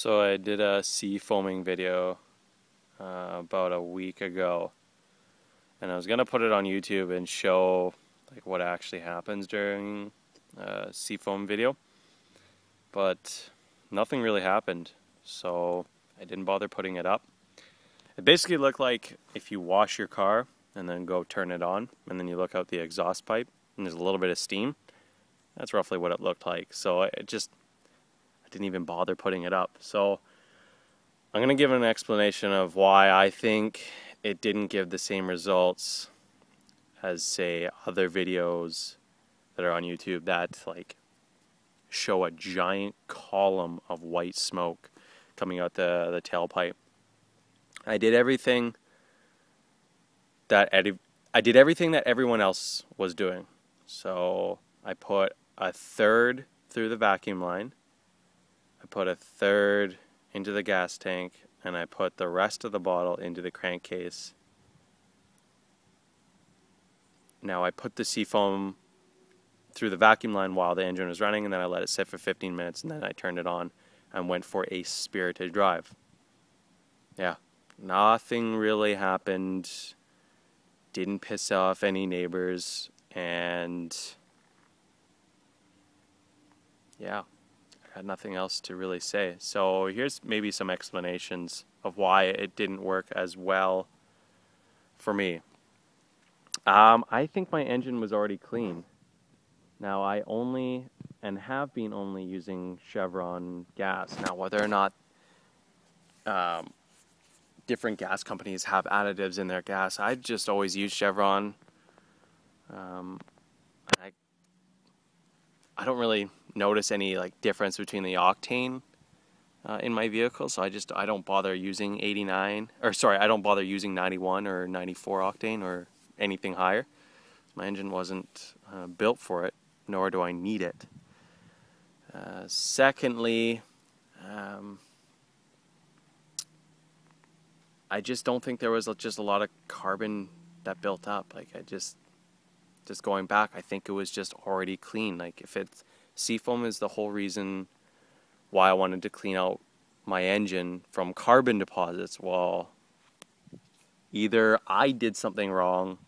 So I did a sea foaming video about a week ago, and I was gonna put it on YouTube and show like what actually happens during a sea foam video, but nothing really happened, so I didn't bother putting it up. It basically looked like if you wash your car and then go turn it on, and then you look out the exhaust pipe and there's a little bit of steam. That's roughly what it looked like. So I didn't even bother putting it up. So I'm going to give an explanation of why I think it didn't give the same results as, say, other videos that are on YouTube that like show a giant column of white smoke coming out the tailpipe. I did everything that everyone else was doing. So I put a third through the vacuum line, I put a third into the gas tank, and I put the rest of the bottle into the crankcase. Now I put the Seafoam through the vacuum line while the engine was running, and then I let it sit for 15 minutes, and then I turned it on and went for a spirited drive. Yeah, nothing really happened, didn't piss off any neighbors, and yeah, I got nothing else to really say. So here's maybe some explanations of why it didn't work as well for me. I think my engine was already clean. Now I only and have been only using Chevron gas. Now whether or not different gas companies have additives in their gas, I just always use Chevron. I don't really notice any like difference between the octane in my vehicle, so I don't bother using 89, or sorry, I don't bother using 91 or 94 octane or anything higher. My engine wasn't built for it, nor do I need it. Secondly, I just don't think there was just a lot of carbon that built up. Like just going back, I think it was just already clean. Like if it's Seafoam is the whole reason why I wanted to clean out my engine from carbon deposits. Well, either I did something wrong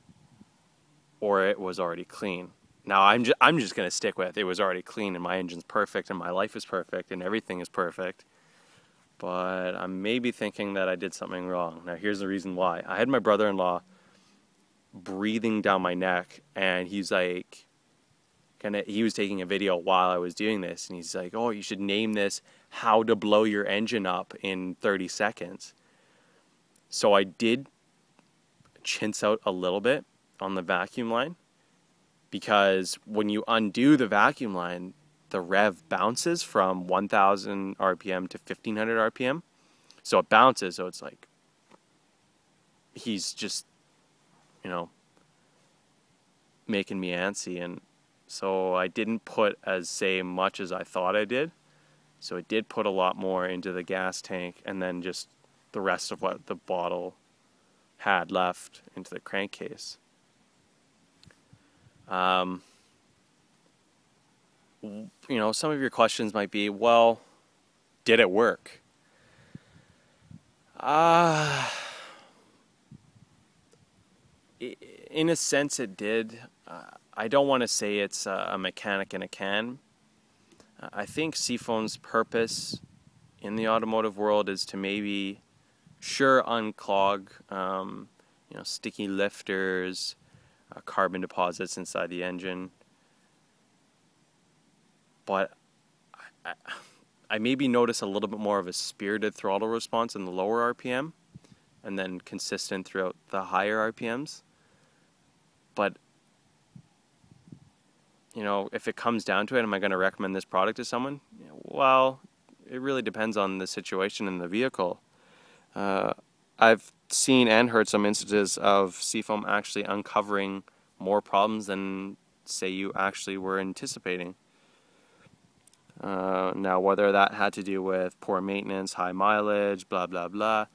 or it was already clean. Now I'm just gonna stick with it was already clean and my engine's perfect and my life is perfect and everything is perfect. But I'm maybe thinking that I did something wrong. Now here's the reason why. I had my brother-in-law breathing down my neck, and he's like, he was taking a video while I was doing this, and he's like, oh, you should name this "How to Blow Your Engine Up in 30 Seconds." So I did chintz out a little bit on the vacuum line, because when you undo the vacuum line, the rev bounces from 1000 RPM to 1500 RPM. So it bounces, so it's like he's just, you know, making me antsy. And so I didn't put much as I thought I did. So it did put a lot more into the gas tank, and then just the rest of what the bottle had left into the crankcase. You know, some of your questions might be, well, did it work? In a sense it did. I don't want to say it's a mechanic in a can. I think Seafoam's purpose in the automotive world is to maybe, sure, unclog you know, sticky lifters, carbon deposits inside the engine. But I maybe notice a little bit more of a spirited throttle response in the lower RPM, and then consistent throughout the higher RPMs. But, you know, if it comes down to it, am I going to recommend this product to someone? Well, it really depends on the situation in the vehicle. I've seen and heard some instances of Seafoam actually uncovering more problems than, say, you actually were anticipating. Now, whether that had to do with poor maintenance, high mileage, blah, blah, blah,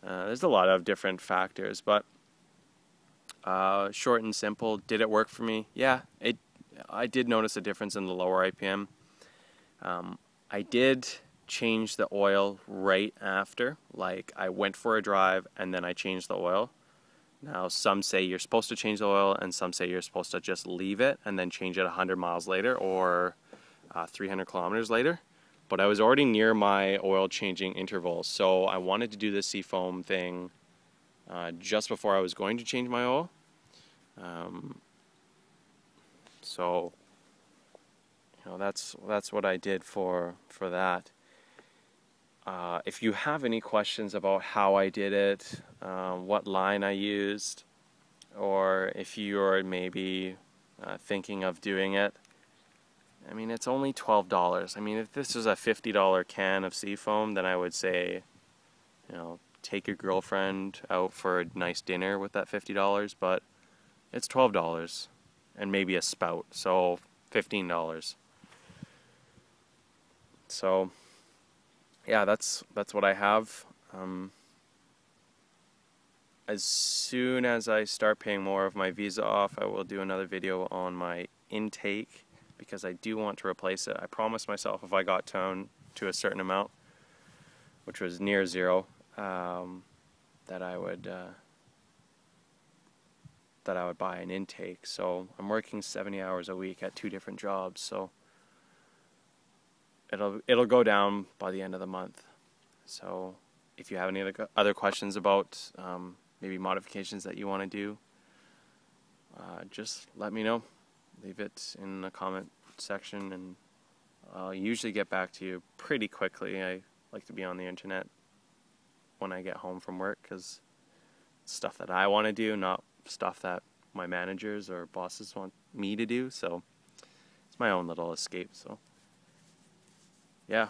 there's a lot of different factors. But short and simple, did it work for me? Yeah, I did notice a difference in the lower IPM. I did change the oil right after. Like, I went for a drive and then I changed the oil. Now, some say you're supposed to change the oil, and some say you're supposed to just leave it and then change it 100 miles later or 300 kilometers later. But I was already near my oil changing interval, so I wanted to do the Seafoam thing just before I was going to change my oil. So, you know, that's what I did for that. If you have any questions about how I did it, what line I used, or if you're maybe thinking of doing it, I mean, it's only $12. I mean, if this was a $50 can of Seafoam, then I would say, you know, take your girlfriend out for a nice dinner with that $50, but it's $12 and maybe a spout, so $15. So yeah, that's what I have. As soon as I start paying more of my visa off, I will do another video on my intake, because I do want to replace it. I promised myself if I got down to a certain amount, which was near zero, that I would buy an intake. So I'm working 70 hours a week at 2 different jobs, so it'll go down by the end of the month. So if you have any other questions about maybe modifications that you want to do, just let me know. Leave it in the comment section, and I'll usually get back to you pretty quickly. I like to be on the internet when I get home from work, because it's stuff that I want to do, not stuff that my managers or bosses want me to do. So it's my own little escape. So yeah.